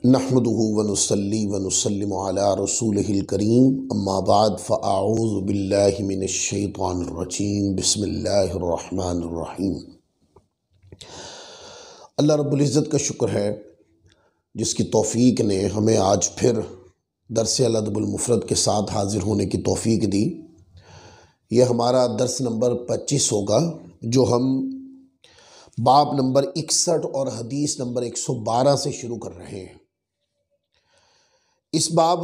नहमदुहु व नुसल्ली व नुसल्लिमु अला रसूलिहिल करीम अम्मा बाद फ़अऊज़ु बिल्लाहि मिनश शैतानिर रजीम बिस्मिल्लाहिर रहमानिर रहीम। अल्लाह रब्बुल इज़्ज़त का शुक्र है जिसकी तौफ़ीक ने हमें आज फिर दर्स अल अदबुल मुफ़रद के साथ हाज़िर होने की तौफ़ीक दी। यह हमारा दर्स नंबर 25 होगा जो हम बाब नंबर 61 और हदीस नंबर 112 से शुरू कर रहे हैं। इस बाब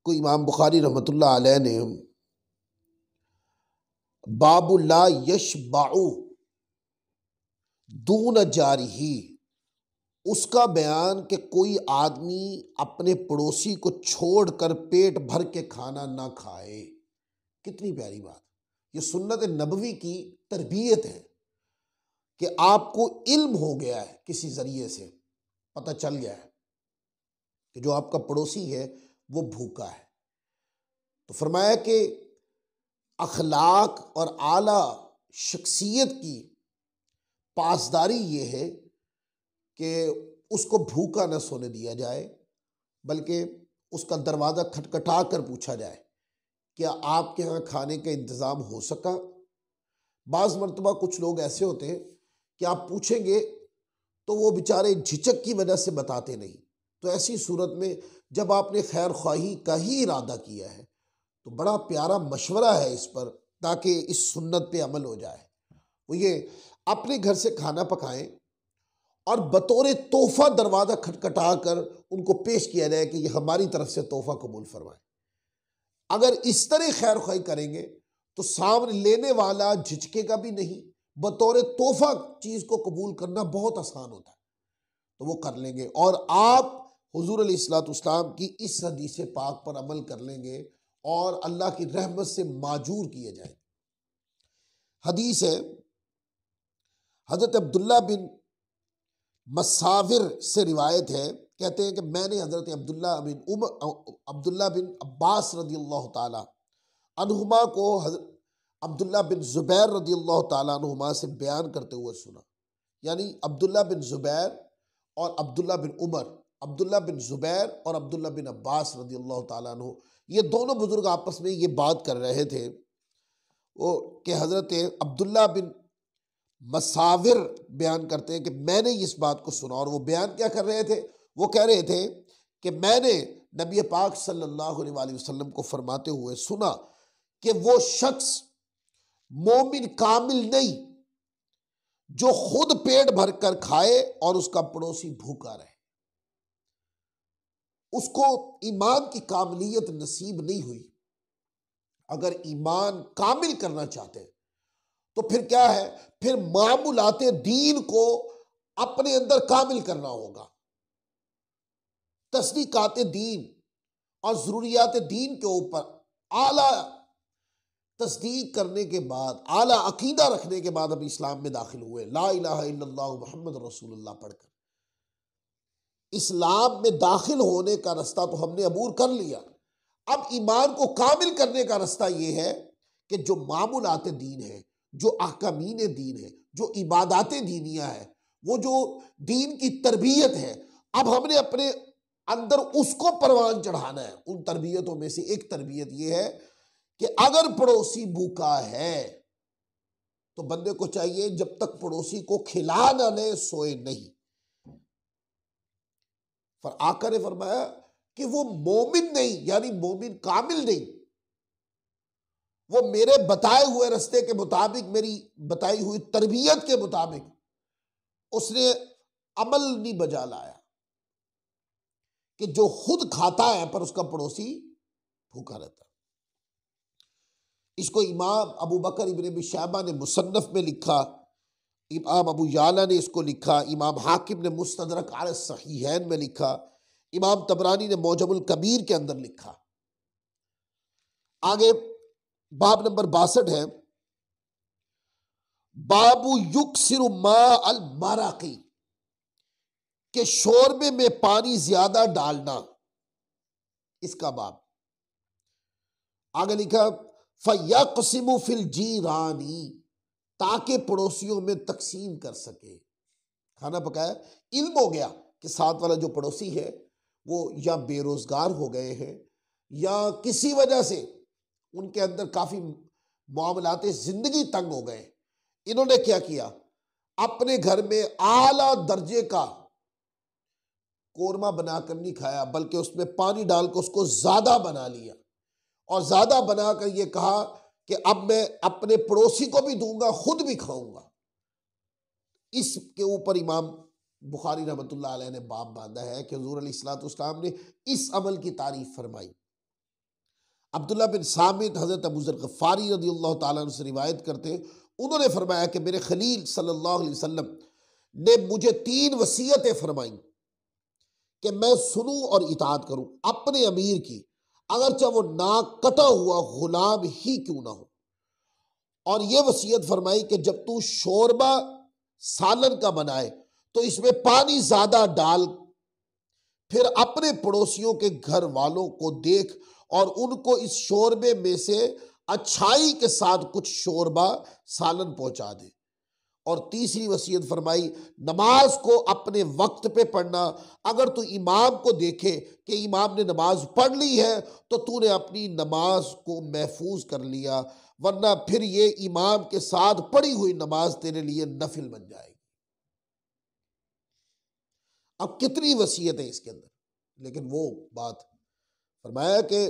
को इमाम बुखारी रहमतुल्लाह अलैह ने बाबु ला यशबाउ दून जारिही, उसका बयान कि कोई आदमी अपने पड़ोसी को छोड़कर पेट भर के खाना ना खाए। कितनी प्यारी बात। ये सुन्नत नबवी की तरबियत है कि आपको इल्म हो गया है, किसी जरिए से पता चल गया है कि जो आपका पड़ोसी है वो भूखा है, तो फरमाया कि अखलाक और आला शख्सियत की पासदारी ये है कि उसको भूखा न सोने दिया जाए, बल्कि उसका दरवाज़ा खटखटा कर पूछा जाए क्या आपके यहाँ खाने का इंतज़ाम हो सका। बाज़ मरतबा कुछ लोग ऐसे होते हैं कि आप पूछेंगे तो वो बेचारे झिझक की वजह से बताते नहीं। तो ऐसी सूरत में जब आपने खैर ख्वाही का ही इरादा किया है तो बड़ा प्यारा मशवरा है इस पर, ताकि इस सुन्नत पे अमल हो जाए। वो ये अपने घर से खाना पकाएं और बतौर तोहफा दरवाज़ा खटखटा कर उनको पेश किया जाए कि ये हमारी तरफ से तोहफा कबूल फरमाएं। अगर इस तरह खैर ख्वाही करेंगे तो सामने लेने वाला झिझकेगा भी नहीं। बतौर तोहफा चीज़ को कबूल करना बहुत आसान होता है, तो वो कर लेंगे और आप हुजूर अलैहिस्सलाम की इस हदीस पाक पर अमल कर लेंगे और अल्लाह की रहमत से माजूर किए जाए। हदीस है, हज़रत अब्दुल्ला बिन मसाविर से रिवायत है, कहते हैं कि मैंने हज़रत अब्दुल्ला बिन अब्बास रदियल्लाहु ताला अन्हुमा को अब्दुल्ला बिन ज़ुबैर रदियल्लाहु ताला अन्हुमा से बयान करते हुए सुना। यानी अब्दुल्ला बिन ज़ुबैर और अब्दुल्ला बिन उमर, अब्दुल्ला बिन ज़ुबैर और अब्दुल्ला बिन अब्बास रदियल्लाहु ताला अन्हु, ये दोनों बुजुर्ग आपस में ये बात कर रहे थे वो कि हज़रत अब्दुल्ला बिन मसाविर बयान करते हैं कि मैंने इस बात को सुना। और वो बयान क्या कर रहे थे, वो कह रहे थे कि मैंने नबी पाक सल्लल्लाहु अलैहि वसल्लम को फरमाते हुए सुना कि वो शख्स मोमिन कामिल नहीं जो खुद पेट भर कर खाए और उसका पड़ोसी भूखा रहे। उसको ईमान की कामिलियत नसीब नहीं हुई। अगर ईमान कामिल करना चाहते हैं तो फिर क्या है, फिर मामूलाते दीन को अपने अंदर कामिल करना होगा। तस्दीकाते दीन और ज़रूरियात दीन के ऊपर आला तस्दीक करने के बाद, आला अकीदा रखने के बाद अब इस्लाम में दाखिल हुए, ला इलाहा इल्लल्लाह मुहम्मद रसूलुल्लाह पढ़कर इस्लाम में दाखिल होने का रास्ता तो हमने अबूर कर लिया। अब ईमान को कामिल करने का रास्ता ये है कि जो मामूलात दीन है, जो अहकामीन दीन है, जो इबादातें दीनिया है, वो जो दीन की तरबियत है, अब हमने अपने अंदर उसको परवान चढ़ाना है। उन तरबियतों में से एक तरबियत ये है कि अगर पड़ोसी भूखा है तो बंदे को चाहिए जब तक पड़ोसी को खिला ना ले सोए नहीं। पर आका ने फरमाया कि वो मोमिन नहीं, यानी मोमिन कामिल नहीं, वो मेरे बताए हुए रास्ते के मुताबिक, मेरी बताई हुई तरबियत के मुताबिक उसने अमल नहीं बजा लाया कि जो खुद खाता है पर उसका पड़ोसी भूखा रहता है। इसको इमाम अबू बकर इब्न अबी शैबा ने मुसन्नफ में लिखा, इमाम अबू याला ने इसको लिखा, इमाम हाकिम ने मुस्तदरक अल सहीहैन में लिखा, इमाम तबरानी ने मौजमुल कबीर के अंदर लिखा। आगे बाब नंबर 62 है, बाबू युक्सिरु मा अल मराकी, के शोरबे में पानी ज्यादा डालना, इसका बाब। आगे लिखा फयक़सिमु फिल जीरानी, ताकि पड़ोसियों में तकसीम कर सके। खाना पकाया, इल्म हो गया कि साथ वाला जो पड़ोसी है वो या बेरोजगार हो गए हैं या किसी वजह से उनके अंदर काफी मामलाते जिंदगी तंग हो गए। इन्होंने क्या किया, अपने घर में आला दर्जे का कोरमा बनाकर नहीं खाया, बल्कि उसमें पानी डालकर उसको ज्यादा बना लिया और ज्यादा बनाकर ये कहा कि अब मैं अपने पड़ोसी को भी दूंगा, खुद भी खाऊंगा। इसके ऊपर इमाम बुखारी रहमतुल्लाह अलैह ने बाब बांधा है कि हुजूर अलैहिस्सलाम ने इस अमल की तारीफ फरमाई। अब्दुल्ला बिन सामित हजरत अबू ज़र गफ़ारी रज़ियल्लाहु ताला अन्हु से रिवायत करते हैं, उन्होंने फरमाया कि मेरे खलील सल्लल्लाहु अलैहि वसल्लम ने मुझे 3 वसीयतें फरमाई कि मैं सुनूं और इताअत करूं अपने अमीर की, अगरचे वो नाक कटा हुआ गुलाम ही क्यों ना हो। और ये वसीयत फरमाई कि जब तू शोरबा सालन का बनाए तो इसमें पानी ज्यादा डाल, फिर अपने पड़ोसियों के घर वालों को देख और उनको इस शोरबे में से अच्छाई के साथ कुछ शोरबा सालन पहुंचा दे। और तीसरी वसीयत फरमाई, नमाज को अपने वक्त पे पढ़ना। अगर तू इमाम को देखे कि इमाम ने नमाज पढ़ ली है तो तूने अपनी नमाज को महफूज कर लिया, वरना फिर ये इमाम के साथ पढ़ी हुई नमाज तेरे लिए नफिल बन जाएगी। अब कितनी वसीयत है इसके अंदर, लेकिन वो बात फरमाया कि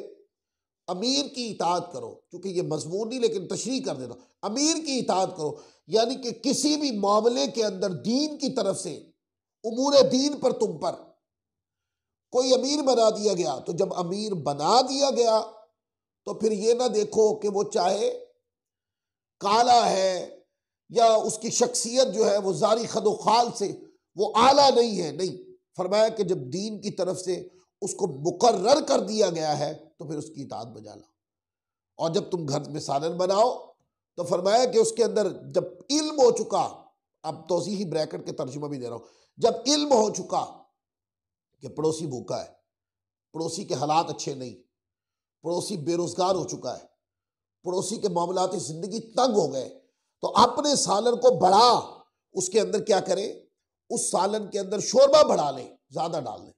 अमीर की इताअत करो, क्योंकि ये मजमून नहीं लेकिन तशरीह कर देता, अमीर की इताअत करो, यानी कि किसी भी मामले के अंदर दीन की तरफ से उमूर दीन पर तुम पर कोई अमीर बना दिया गया, तो जब अमीर बना दिया गया तो फिर ये ना देखो कि वो चाहे काला है या उसकी शख्सियत जो है वो जारी खदो खाल से वो आला नहीं है, नहीं। फरमाया कि जब दीन की तरफ से उसको मुकर्रर कर दिया गया है तो फिर उसकी इताअत बजा लो। और जब तुम घर में सालन बनाओ तो फरमाया कि उसके अंदर जब इल्म हो चुका, अब तौसीही ब्रैकेट के तर्जुमा भी दे रहा हूं, जब इल्म हो चुका कि पड़ोसी भूखा है, पड़ोसी के हालात अच्छे नहीं, पड़ोसी बेरोजगार हो चुका है, पड़ोसी के मामलात जिंदगी तंग हो गए, तो अपने सालन को बढ़ा, उसके अंदर क्या करे, उस सालन के अंदर शोरबा बढ़ा ले, ज्यादा डाल ले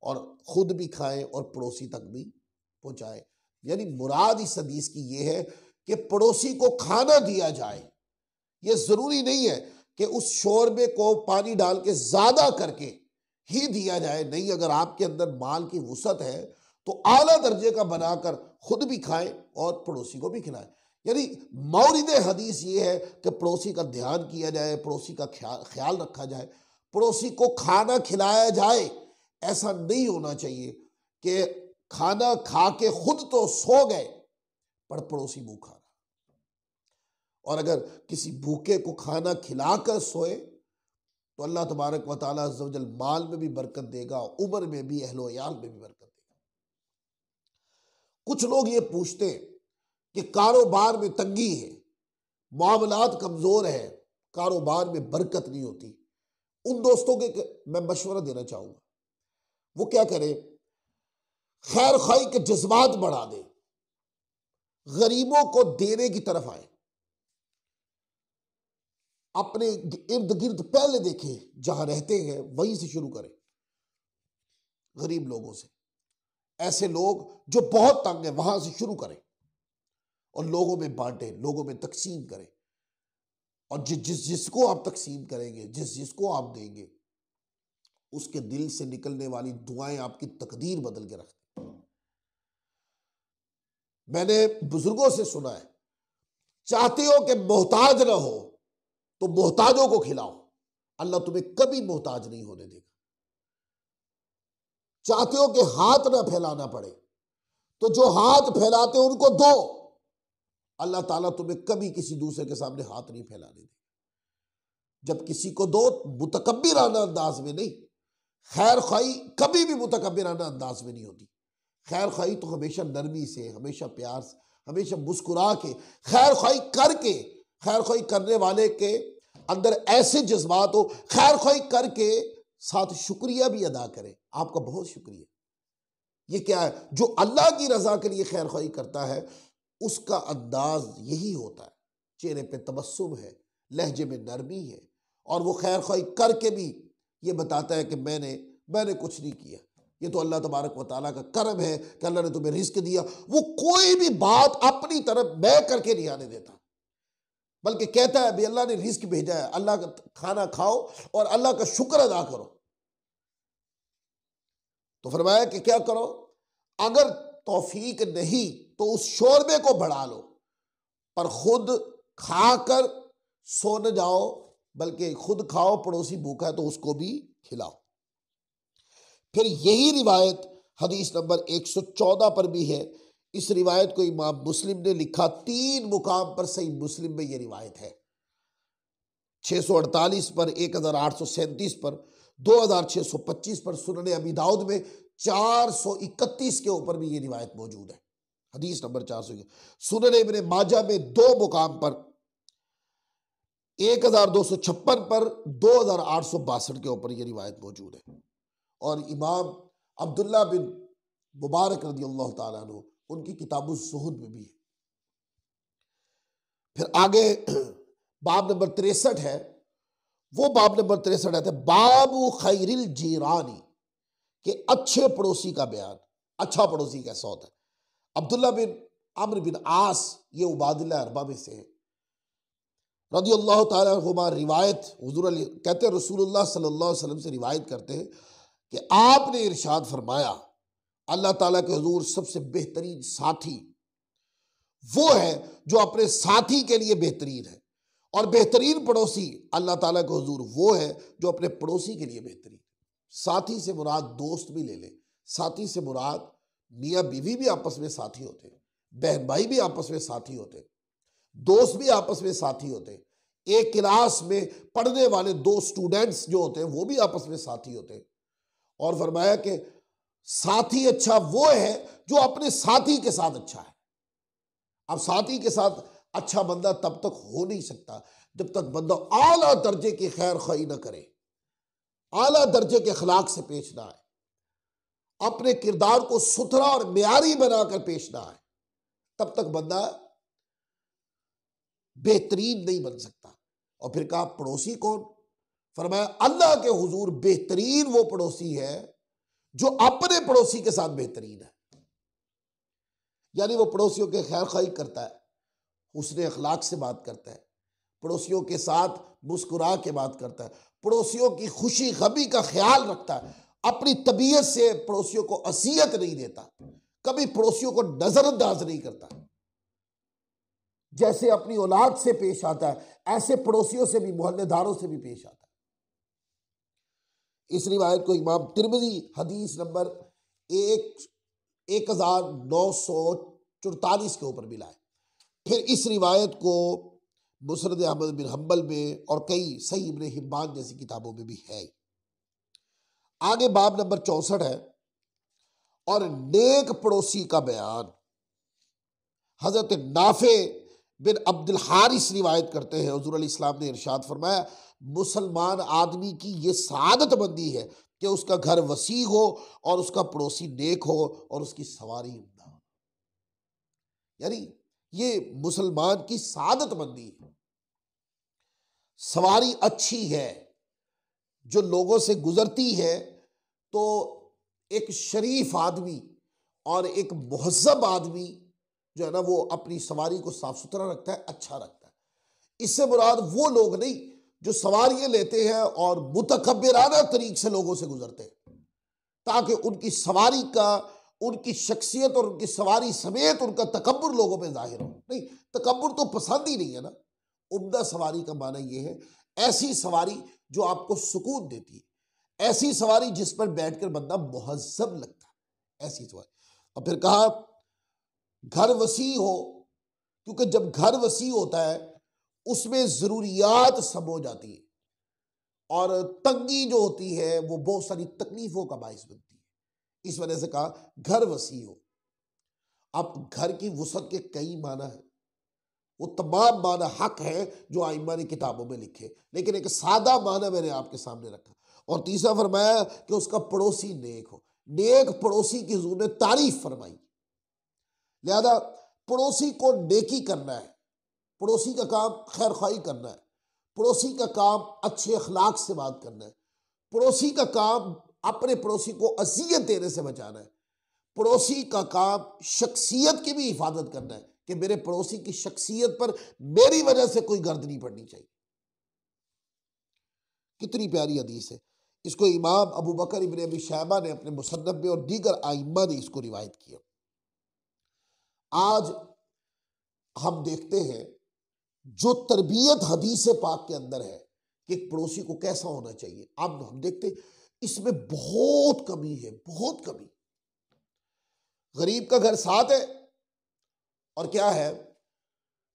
और खुद भी खाएं और पड़ोसी तक भी पहुंचाए। यानी मुराद इस हदीस की ये है कि पड़ोसी को खाना दिया जाए। ये जरूरी नहीं है कि उस शोरबे को पानी डाल के ज्यादा करके ही दिया जाए, नहीं। अगर आपके अंदर माल की वुसअत है तो आला दर्जे का बनाकर खुद भी खाएं और पड़ोसी को भी खिलाएं। यानी मौरिद हदीस ये है कि पड़ोसी का ध्यान किया जाए, पड़ोसी का ख्याल रखा जाए, पड़ोसी को खाना खिलाया जाए। ऐसा नहीं होना चाहिए कि खाना खा के खुद तो सो गए पर पड़ोसी भूखा रहा। और अगर किसी भूखे को खाना खिलाकर सोए तो अल्लाह तबारक व तआला अज़्ज़ व जल माल में भी बरकत देगा, उम्र में भी, अहलो याल में भी बरकत देगा। कुछ लोग ये पूछते हैं कि कारोबार में तंगी है, मामलात कमजोर है, कारोबार में बरकत नहीं होती। उन दोस्तों के मैं मशवरा देना चाहूंगा, वो क्या करें, खैर खाई के जज्बात बढ़ा दे, गरीबों को देने की तरफ आए, अपने इर्द गिर्द पहले देखें, जहां रहते हैं वहीं से शुरू करें, गरीब लोगों से। ऐसे लोग जो बहुत तंग है वहां से शुरू करें और लोगों में बांटें, लोगों में तकसीम करें। और जिसको आप तकसीम करेंगे, जिसको आप देंगे, उसके दिल से निकलने वाली दुआएं आपकी तकदीर बदल के रखती। मैंने बुजुर्गों से सुना है, चाहते हो कि मोहताज ना हो तो मोहताजों को खिलाओ, अल्लाह तुम्हें कभी मोहताज नहीं होने देगा। चाहते हो कि हाथ ना फैलाना पड़े तो जो हाथ फैलाते हो उनको दो, अल्लाह ताला तुम्हें कभी किसी दूसरे के सामने हाथ नहीं फैलाने देगा। जब किसी को दो, मुतकब्बिराना अंदाज में नहीं। खैर खाई कभी भी मुतकब्बिराना अंदाज में नहीं होती। खैर खाई तो हमेशा नरमी से, हमेशा प्यार से, हमेशा मुस्कुरा के, खैर खाई करके, खैर खाई करने वाले के अंदर ऐसे जज्बात हो, खैर खाई करके साथ शुक्रिया भी अदा करें, आपका बहुत शुक्रिया। ये क्या है, जो अल्लाह की रजा के लिए खैर खाई करता है उसका अंदाज यही होता है, चेहरे पे तबस्सुम है, लहजे में नरमी है, और वो खैर खाई करके भी ये बताता है कि मैंने मैंने कुछ नहीं किया, ये तो अल्लाह तबारक व तआला का करम है कि अल्लाह ने तुम्हें रिस्क दिया। वो कोई भी बात अपनी तरफ मैं करके नहीं आने देता, बल्कि कहता है भाई अल्लाह ने रिस्क भेजा है, अल्लाह का खाना खाओ और अल्लाह का शुक्र अदा करो। तो फरमाया कि क्या करो, अगर तौफीक नहीं तो उस शोरबे को बढ़ा लो, पर खुद खाकर सो न जाओ, बल्कि खुद खाओ, पड़ोसी भूखा है तो उसको भी खिलाओ। फिर यही रिवायत हदीस नंबर 114 पर भी है। इस रिवायत को इमाम मुस्लिम ने लिखा, 3 मुकाम पर सही मुस्लिम में यह रिवायत है, 648 पर, 1837 पर, 2625 पर, सुनन अबी दाऊद में 431 के ऊपर भी ये रिवायत मौजूद है, हदीस नंबर 400। सुनन इब्न माजा में 2 मुकाम पर, 1256 पर, 2862 के ऊपर ये रिवायत मौजूद है। और इमाम अब्दुल्ला बिन मुबारक रज़ी अल्लाह ताला अन्हु उनकी किताबुल ज़ुहद में भी है। फिर आगे बाब नंबर 63 है, वो बाब नंबर 63 है बाबू खैरिल जीरानी, के अच्छे पड़ोसी का बयान। अच्छा पड़ोसी कैसा होता है? अब्दुल्ला बिन अम्र बिन आस, ये उबादिल्ला अरबा में से है रज़ी अल्लाह ताला अन्हुमा, रिवायत हुजूर कहते हैं रसूलुल्लाह सल्लल्लाहु अलैहि वसल्लम से रिवायत करते हैं कि आपने इरशाद फरमाया, अल्लाह ताला के हुजूर सबसे बेहतरीन साथी वो है जो अपने साथी के लिए बेहतरीन है, और बेहतरीन पड़ोसी अल्लाह ताला के हुजूर वो है जो अपने पड़ोसी के लिए बेहतरीन। साथी से मुराद दोस्त भी ले ले, साथी से मुराद मियाँ बीवी भी आपस में साथी होते, बहन भाई भी आपस में साथी होते, दोस्त भी आपस में साथी होते, एक क्लास में पढ़ने वाले 2 स्टूडेंट्स जो होते हैं वो भी आपस में साथी होते। और फरमाया कि साथी अच्छा वो है जो अपने साथी के साथ अच्छा है। अब साथी के साथ अच्छा बंदा तब तक हो नहीं सकता जब तक बंदा आला दर्जे की खैर खाई ना करे, आला दर्जे के अखलाक से पेश ना आए, अपने किरदार को सुथरा और म्यारी बनाकर पेश ना आए, तब तक बंदा बेहतरीन नहीं बन सकता। और फिर कहा पड़ोसी कौन? फरमाया अल्लाह के हुजूर बेहतरीन वो पड़ोसी है जो अपने पड़ोसी के साथ बेहतरीन है, यानी वो पड़ोसियों के खैर खाई करता है, उसने अखलाक से बात करता है, पड़ोसियों के साथ मुस्कुरा के बात करता है, पड़ोसियों की खुशी गमी का ख्याल रखता है, अपनी तबीयत से पड़ोसियों को असियत नहीं देता, कभी पड़ोसियों को नजरअंदाज नहीं करता, जैसे अपनी औलाद से पेश आता है ऐसे पड़ोसियों से भी, मोहल्लेदारों से भी पेश आता है। इस रिवायत को इमाम तिरमिज़ी हदीस नंबर 1944 के ऊपर मिला है। फिर इस रिवायत को मुस्नद अहमद बिन हम्बल में और कई सही इब्न हिब्बान जैसी किताबों में भी है। आगे बाब नंबर 64 है, और नेक पड़ोसी का बयान। हजरत नाफे बिन अब्दुल हारिस रिवायत करते हैं, हुजूर अलैहि सलाम ने इरशाद फरमाया, मुसलमान आदमी की ये सआदतमंदी है कि उसका घर वसी हो और उसका पड़ोसी नेक हो और उसकी सवारी उम्दा हो। यानी ये मुसलमान की सआदतमंदी है, सवारी अच्छी है जो लोगों से गुजरती है, तो एक शरीफ आदमी और एक मुहज्जब आदमी जो है ना वो अपनी सवारी को साफ सुथरा रखता है, अच्छा रखता है। इससे मुराद वो लोग नहीं जो सवारियां लेते हैं और मुतकब्बिराना तरीक से लोगों से गुजरते हैं ताकि उनकी सवारी का, उनकी शख्सियत और उनकी सवारी समेत उनका तकब्बुर लोगों पे जाहिर हो। नहीं, तकब्बुर तो पसंद ही नहीं है ना। उम्दा सवारी का माना यह है ऐसी सवारी जो आपको सुकून देती है, ऐसी सवारी जिस पर बैठकर बंदा मुहज्जब लगता है, ऐसी सवारी। और फिर कहा घर वसी हो, क्योंकि जब घर वसी होता है उसमें जरूरियात सब हो जाती है और तंगी जो होती है वो बहुत सारी तकलीफों का बाइस बनती है। इस वजह से कहा घर वसी हो। अब घर की वसअत के कई माना है, वो तमाम माना हक है जो आइमा ने किताबों में लिखे, लेकिन एक सादा माना मैंने आपके सामने रखा। और तीसरा फरमाया कि उसका पड़ोसी नेक हो। नेक पड़ोसी की हुजूर ने तारीफ फरमाई, लिहाजा पड़ोसी को नेकी करना है, पड़ोसी का काम खैर खाई करना है, पड़ोसी का काम अच्छे अखलाक से बात करना है, पड़ोसी का काम अपने पड़ोसी को अजियत देने से बचाना है। पड़ोसी का काम शख्सियत की भी हिफाजत करना है कि मेरे पड़ोसी की शख्सियत पर मेरी वजह से कोई गर्द नहीं पड़नी चाहिए। कितनी प्यारी हदीस है। इसको इमाम अबू बकर इब्न अबी शैबा ने अपने मुसन्नफ में और दीगर आइम्मा ने इसको रिवायत किया। आज हम देखते हैं जो तरबियत हदीस पाक के अंदर है कि एक पड़ोसी को कैसा होना चाहिए, अब हम देखते हैं इसमें बहुत कमी है, बहुत कमी। गरीब का घर साथ है और क्या है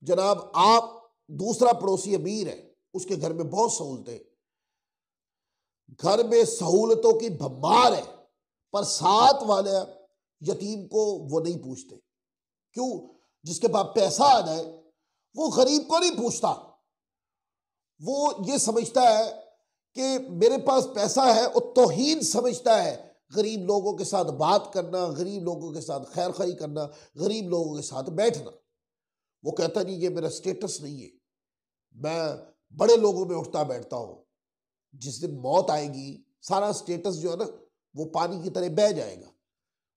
जनाब, आप दूसरा पड़ोसी अमीर है, उसके घर में बहुत सहूलतें, घर में सहूलतों की भरमार है, पर साथ वाले यतीम को वो नहीं पूछते। क्यों? जिसके पास पैसा आ जाए वो गरीब को नहीं पूछता। वो ये समझता है कि मेरे पास पैसा है, और तौहीन समझता है गरीब लोगों के साथ बात करना, गरीब लोगों के साथ खैर खाई करना, गरीब लोगों के साथ बैठना। वो कहता नहीं ये मेरा स्टेटस नहीं है, मैं बड़े लोगों में उठता बैठता हूं। जिस दिन मौत आएगी सारा स्टेटस जो है ना वो पानी की तरह बह जाएगा।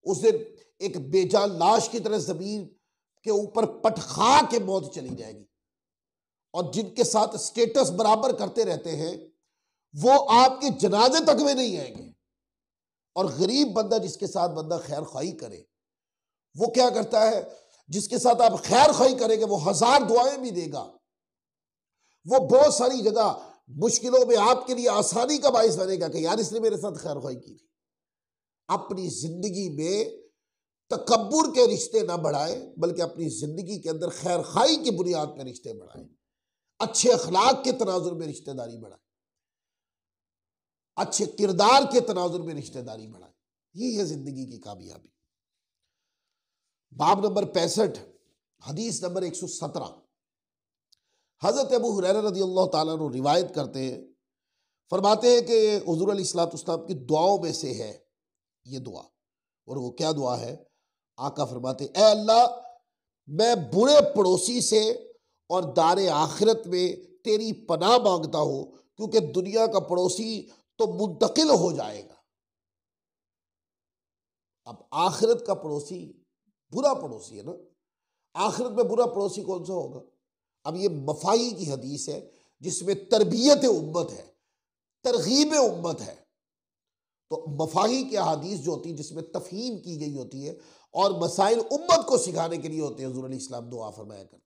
उस दिन एक बेजान लाश की तरह जमीन के ऊपर पट खा के मौत चली जाएगी। और जिनके साथ स्टेटस बराबर करते रहते हैं वो आपके जनाजे तक में नहीं आएंगे। और गरीब बंदा जिसके साथ बंदा खैर खाई करे, वो क्या करता है, जिसके साथ आप खैर खाई करेंगे वो 1000 दुआएं भी देगा। वो बहुत सारी जगह मुश्किलों में आपके लिए आसानी का बाइस बनेगा कि यार इसने मेरे साथ खैर खाई की थी। अपनी जिंदगी में तकब्बुर के रिश्ते ना बढ़ाए, बल्कि अपनी जिंदगी के अंदर खैर खाई की बुनियाद पर रिश्ते बढ़ाए, अच्छे अखलाक के तनाजुर में रिश्तेदारी बढ़ाए, अच्छे किरदार के तनाजुर में रिश्तेदारी बढ़ाए। यही है जिंदगी की कामयाबी। बाब नंबर 65, हदीस नंबर 117। हजरत अबू हुरैरा रज़ियल्लाहु ताला अन्हु रिवायत करते हैं, फरमाते हैं कि हुज़ूर अलैहिस्सलाम की दुआओं में से है ये दुआ। और वो क्या दुआ है? आका फरमाते, ए अल्लाह, मैं बुरे पड़ोसी से और दारे आखिरत में तेरी पनाह मांगता हूं, क्योंकि दुनिया का पड़ोसी तो मुंतकिल हो जाएगा। अब आखिरत का पड़ोसी बुरा पड़ोसी है ना, आखिरत में बुरा पड़ोसी कौन सा होगा? अब ये मफाही की हदीस है जिसमें तरबियत उम्मत है, तरगीब उम्मत है। तो मफाही की हदीस जो होती है जिसमें तफहीम की गई होती है और मसाइल उम्मत को सिखाने के लिए होते हैं, हुज़ूर अलैहिस्सलाम दुआ फरमाया करते हैं।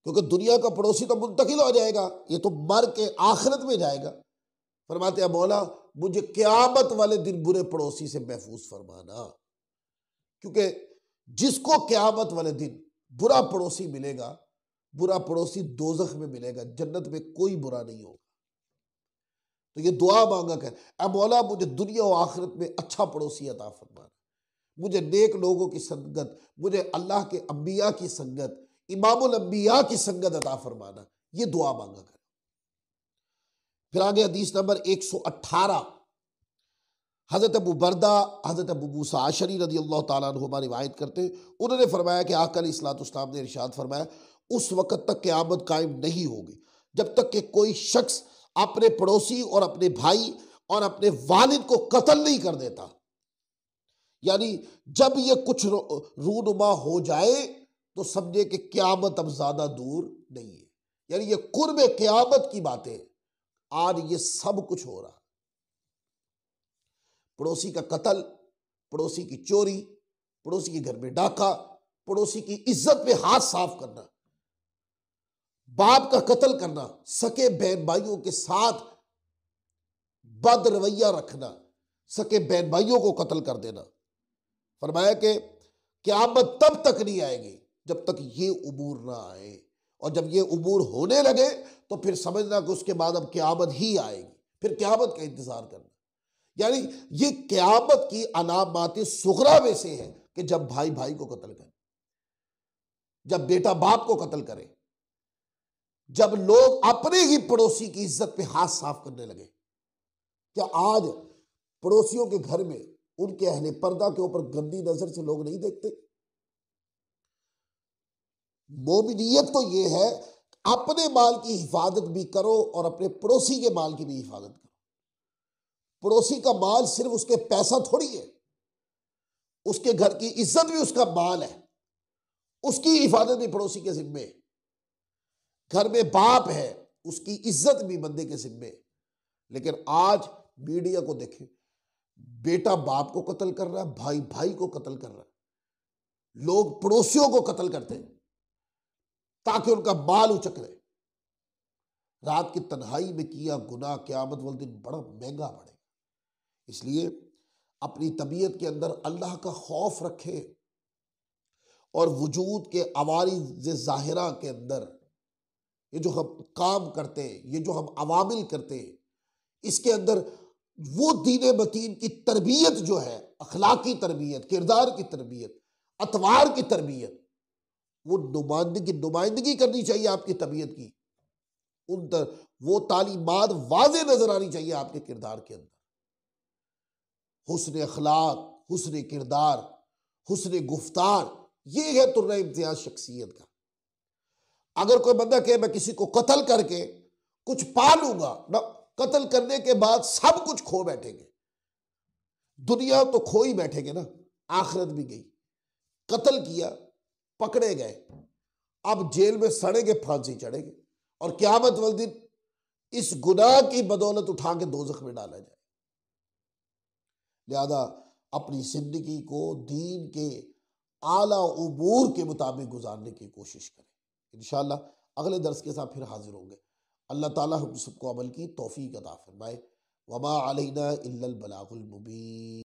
क्योंकि दुनिया का पड़ोसी तो मुंतकिल हो जाएगा, ये तो मर के आखिरत में जाएगा। फरमाते हैं मौला मुझे क़यामत वाले दिन बुरे पड़ोसी से महफूज फरमाना, क्योंकि जिसको क़यामत वाले दिन बुरा पड़ोसी मिलेगा, बुरा पड़ोसी दोज़ख में मिलेगा, जन्नत में कोई बुरा नहीं होगा। तो ये दुआ मांगा कर, ए मौला मुझे दुनिया और आखिरत में अच्छा पड़ोसी अता फरमाना, मुझे नेक लोगों की संगत, मुझे अल्लाह के अंबिया की संगत, इमामुल अंबिया की संगत अता फरमाना। ये दुआ मांगा कर। फिर आगे हदीस नंबर 118, हज़रत अबू बरदा, हज़रत अबू मूसा आशरी रज़ियल्लाहु ताला अन्हुमा रिवायत करते हैं, उन्होंने फरमाया कि आका अलैहिस्सलाम ने इरशाद फरमाया, उस वक़्त तक क़यामत कायम नहीं होगी जब तक कि कोई शख्स अपने पड़ोसी और अपने भाई और अपने वालिद को कत्ल नहीं कर देता। यानी जब ये कुछ रूनुमा हो जाए तो समझे कि क़यामत अब ज़्यादा दूर नहीं है। यानी ये कुर्ब क़यामत की बातें, आज ये सब कुछ हो रहा। पड़ोसी का कत्ल, पड़ोसी की चोरी, पड़ोसी के घर में डाका, पड़ोसी की इज्जत पे हाथ साफ करना, बाप का कत्ल करना, सके बहन भाइयों के साथ बद रवैया रखना, सके बहन भाइयों को कत्ल कर देना। फरमाया कि क़यामत तब तक नहीं आएगी जब तक ये उमूर ना आए, और जब ये उमूर होने लगे तो फिर समझना कि उसके बाद अब क़यामत ही आएगी, फिर क़यामत का इंतजार करना। यानी ये क़यामत की अलामात सुगरा में से है कि जब भाई भाई को कत्ल करे, जब बेटा बाप को कत्ल करे, जब लोग अपने ही पड़ोसी की इज्जत पे हाथ साफ करने लगे। क्या आज पड़ोसियों के घर में उनके अहले पर्दा के ऊपर गंदी नजर से लोग नहीं देखते? मोमिनियत तो ये है अपने माल की हिफाजत भी करो और अपने पड़ोसी के माल की भी हिफाजत करो। पड़ोसी का माल सिर्फ उसके पैसा थोड़ी है, उसके घर की इज्जत भी उसका माल है, उसकी हिफाजत भी पड़ोसी के जिम्मे। घर में बाप है, उसकी इज्जत भी बंदे के जिम्मे। लेकिन आज मीडिया को देखें, बेटा बाप को कत्ल कर रहा है, भाई भाई को कत्ल कर रहा है, लोग पड़ोसियों को कत्ल करते हैं ताकि उनका माल उचक रहे। रात की तन्हाई में किया गुनाह क़यामत वाले दिन बड़ा महंगा पड़ेगा। इसलिए अपनी तबीयत के अंदर अल्लाह का खौफ रखें और वजूद के अवारिज़ ज़ाहिरा के अंदर ये जो हम काम करते हैं, ये जो हम अवामिल करते हैं, इसके अंदर वो दीन मतीन की तरबियत जो है, अखलाकी तरबियत, किरदार की तरबियत, अतवार की तरबियत, वो नुमाइंदगी करनी चाहिए आपकी तबीयत की। वो तालीमात वाज़े नजर आनी चाहिए आपके किरदार के अंदर। हुस्न अखलाक, हुस्न किरदार, हुस्न गुफ्तार, ये है तुर्रा इम्तियाज शख्सियत का। अगर कोई बंदा कहे मैं किसी को कत्ल करके कुछ पा लूंगा ना, कत्ल करने के बाद सब कुछ खो बैठेंगे। दुनिया तो खो ही बैठेंगे ना, आखिरत भी गई। कत्ल किया, पकड़े गए, अब जेल में सड़ेंगे, फांसी चढ़ेंगे और क़यामत वाले दिन इस गुनाह की बदौलत उठा के दोज़ख में डाला जाए। लिहाजा अपनी जिंदगी को दीन के आला उमूर के मुताबिक गुजारने की कोशिश करें। इंशाअल्लाह अगले दर्स के साथ फिर हाजिर होंगे। अल्लाह ताला हम सबको अमल की तौफीक अता फरमाए। वमा अलैना इल्लल बलागुल मुबीन।